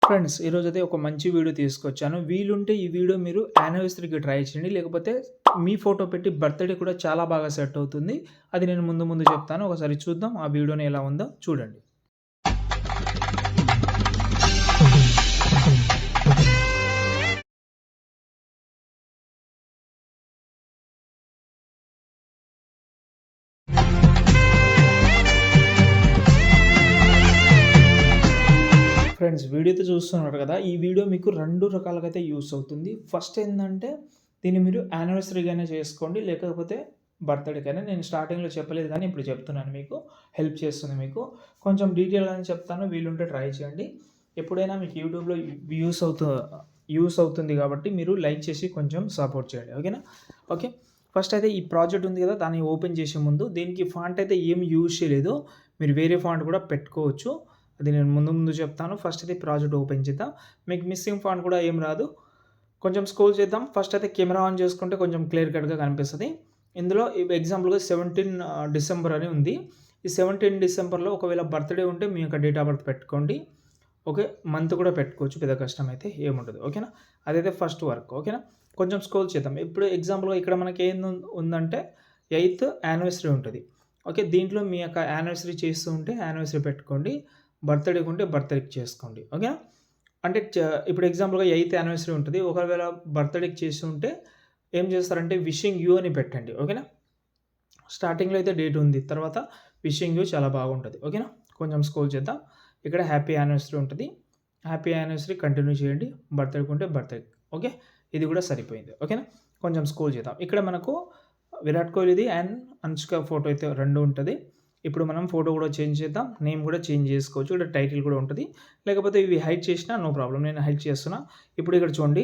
Friends ఈరోజైతే ఒక మంచి వీడియో తీసుకొచ్చాను. వీలుంటే ఈ వీడియో మీరు యానివర్సరీకి ట్రై చేయండి. లేకపోతే మీ ఫోటో పెట్టి బర్త్‌డే కూడా చాలా బాగా సెట్ అవుతుంది. అది నేను ముందు ముందు చెప్తాను. ఒకసారి చూద్దాం ఆ వీడియోని ఎలా ఉందో చూడండి. ఫ్రెండ్స్ వీడియో అయితే చూస్తున్నారు కదా! ఈ వీడియో మీకు 2 రకాలుగా అయితే యూజ్ అవుతుంది. ఫస్ట్ ఏందంటే దీన్ని మీరు యానివర్సరీకైనా చేసుకోండి. లేకపోతే బర్త్‌డేకైనా. నేను స్టార్టింగ్‌లో చెప్పలేదు కానీ ఇప్పుడు చెప్తున్నాను మీకు. హెల్ప్ చేస్తుంది మీకు. కొంచెం డీటెయిల్‌గానే చెప్తాను. వీలుంటే ట్రై చేయండి. ఎప్పుడైనా మీకు యూట్యూబ్‌లో యూజ్ అవుతుంది కాబట్టి మీరు లైక్ చేసి కొంచెం సపోర్ట్ చేయండి. ఓకేనా? ఓకే. ఫస్ట్ అయితే ఈ ప్రాజెక్ట్ ఉంది కదా! దాన్ని ఓపెన్ చేసే ముందు దీనికి ఫాంట్ అయితే ఏమి యూజ్ చేయలేదు. మీరు వేరే ఫాంట్ కూడా పెట్టుకోవచ్చు. అది నేను ముందు చెప్తాను. ఫస్ట్ అయితే ప్రాజెక్ట్ ఓపెన్ చేద్దాం. మీకు మిస్సింగ్ ఫాంట్ కూడా ఏం రాదు. కొంచెం స్క్రోల్ చేద్దాం. ఫస్ట్ అయితే కెమెరా ఆన్ చేసుకుంటే కొంచెం క్లియర్ కట్‌గా కనిపిస్తది. ఇందులో ఎగ్జాంపుల్‌గా 17 డిసెంబర్ అని ఉంది. ఈ 17 డిసెంబర్‌లో ఒకవేళ బర్త్‌డే ఉంటే మీ యొక్క డేట్ ఆఫ్ బర్త్ పెట్టుకోండి. ఓకే. మంత్ కూడా పెట్టుకోవచ్చు. పెద్ద కష్టమైతే ఏముండదు. ఓకేనా? అదైతే ఫస్ట్ వర్క్. ఓకేనా? కొంచెం స్క్రోల్ చేద్దాం. ఇప్పుడు ఎగ్జాంపుల్‌గా ఇక్కడ మనకి ఉందంటే 8థ్ యానివర్సరీ ఉంటది. ఓకే. దీంట్లో మీ యొక్క యానివర్సరీ చేస్తూ ఉంటే యానివర్సరీ పెట్టుకోండి. బర్త్‌డేకి ఉంటే బర్త్‌డేకి చేసుకోండి. ఓకేనా? అంటే ఇప్పుడు ఎగ్జాంపుల్‌గా 8థ్ యానివర్సరీ ఉంటది. ఒకవేళ బర్త్‌డేకి చేసి ఉంటే ఏం చేస్తారంటే విషింగ్ యూ అని పెట్టండి. ఓకేనా? స్టార్టింగ్‌లో అయితే డేట్ ఉంది. తర్వాత విషింగ్ యూ చాలా బాగుంటది. ఓకేనా? కొంచెం స్క్రోల్ చేద్దాం. ఇక్కడ హ్యాపీ యానివర్సరీ ఉంటది. హ్యాపీ యానివర్సరీ కంటిన్యూ చేయండి. బర్త్‌డేకి ఉంటే బర్త్‌డే. ఓకే. ఇది కూడా సరిపోయింది. ఓకేనా? కొంచెం స్క్రోల్ చేద్దాం. ఇక్కడ మనకు విరాట్ కోహ్లీది అండ్ అనుష్క ఫోటో అయితే 2 ఉంటది. ఇప్పుడు మనం ఫోటో కూడా చేంజ్ చేద్దాం. నేమ్ కూడా చేంజ్ చేసుకోవచ్చు. ఇక్కడ టైటిల్ కూడా ఉంటది. లేకపోతే ఇవి హైడ్ చేసినా నో ప్రాబ్లమ్. నేను హైడ్ చేస్తున్నా. ఇప్పుడు ఇక్కడ చూడండి.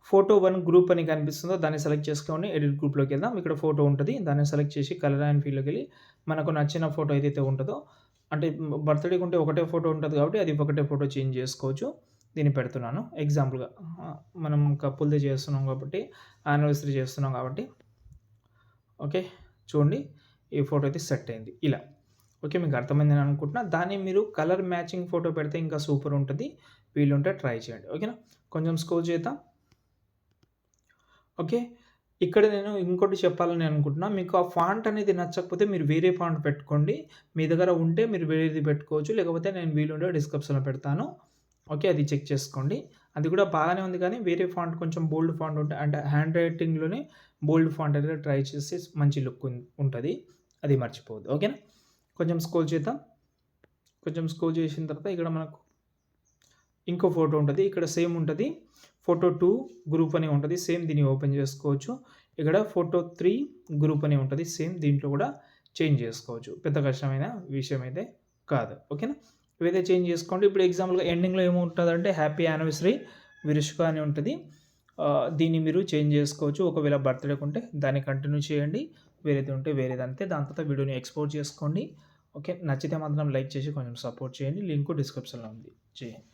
ఫోటో 1 గ్రూప్ అని కనిపిస్తుందో దాన్ని సెలెక్ట్ చేసుకొని ఎడిట్ గ్రూప్‌లోకి వెళ్దాం. ఇక్కడ ఫోటో ఉంటది. దాన్ని సెలెక్ట్ చేసి కలర్ అండ్ ఫీల్డ్‌లోకెళ్ళి మనకు నచ్చిన ఫోటో ఏదైతే ఉంటదో అంటే బర్త్‌డేకి ఉంటే ఒకటే ఫోటో ఉంటది కాబట్టి అది ఒకటే ఫోటో చేంజ్ చేసుకోవచ్చు. దీన్ని పెడుతున్నాను ఎగ్జాంపుల్‌గా. మనం కపుల్‌ది చేస్తున్నాం కాబట్టి యానివర్సరీ చేస్తున్నాం కాబట్టి ఓకే. చూడండి ఈ ఫోటో అయితే సెట్ అయింది. ఇలా. ఓకే. మీకు అర్థమైందని అనుకుంటున్నా. దాన్ని మీరు కలర్ మ్యాచింగ్ ఫోటో పెడితే ఇంకా సూపర్ ఉంటది. వీలుంటే ట్రై చేయండి. ఓకేనా? కొంచెం స్క్రోల్ చేద్దాం. ఓకే. ఇక్కడ నేను ఇంకోటి చెప్పాలని అనుకుంటున్నా. మీకు ఆ ఫాంట్ అనేది నచ్చకపోతే మీరు వేరే ఫాంట్ పెట్టుకోండి. మీ దగ్గర ఉంటే మీరు వేరేది పెట్టుకోవచ్చు. లేకపోతే నేను వీలుంటే డిస్క్రిప్షన్‌లో పెడతాను. ఓకే. అది చెక్ చేసుకోండి. అది కూడా బాగానే ఉంది కానీ వేరే ఫాంట్ కొంచెం బోల్డ్ ఫాంట్ ఉంటే అంటే హ్యాండ్ రైటింగ్‌లోనే బోల్డ్ ఫాంట్ అనేది ట్రై చేస్తే మంచి లుక్ ఉంటది. అది మర్చిపోవద్దు. ఓకేనా? కొంచెం స్క్రోల్ చేద్దాం. కొంచెం స్క్రోల్ చేసిన తర్వాత ఇక్కడ మనకు ఇంకో ఫోటో ఉంటది. ఇక్కడ సేమ్ ఉంటది. ఫోటో 2 గ్రూప్ అని ఉంటది. సేమ్ దీన్ని ఓపెన్ చేసుకోవచ్చు. ఇక్కడ ఫోటో 3 గ్రూప్ అని ఉంటది. సేమ్ దీంట్లో కూడా చేంజ్ చేసుకోవచ్చు. పెద్ద కష్టమైన విషయం అయితే కాదు. ఓకేనా? ఇవైతే చేంజ్ చేసుకోండి. ఇప్పుడు ఎగ్జాంపుల్‌గా ఎండింగ్‌లో ఏముంటదంటే హ్యాపీ యానివర్సరీ విరుష్క అని ఉంటది. దీన్ని మీరు చేంజ్ చేసుకోవచ్చు. ఒకవేళ బర్త్‌డేకి ఉంటే దాన్ని కంటిన్యూ చేయండి. వేరేది ఉంటే వేరేది అంతే. దాని తర్వాత వీడియోని ఎక్స్‌పోర్ట్ చేసుకోండి. ఓకే. నచ్చితే మాత్రం లైక్ చేసి కొంచెం సపోర్ట్ చేయండి. లింకు డిస్క్రిప్షన్‌లో ఉంది. జై హింద్.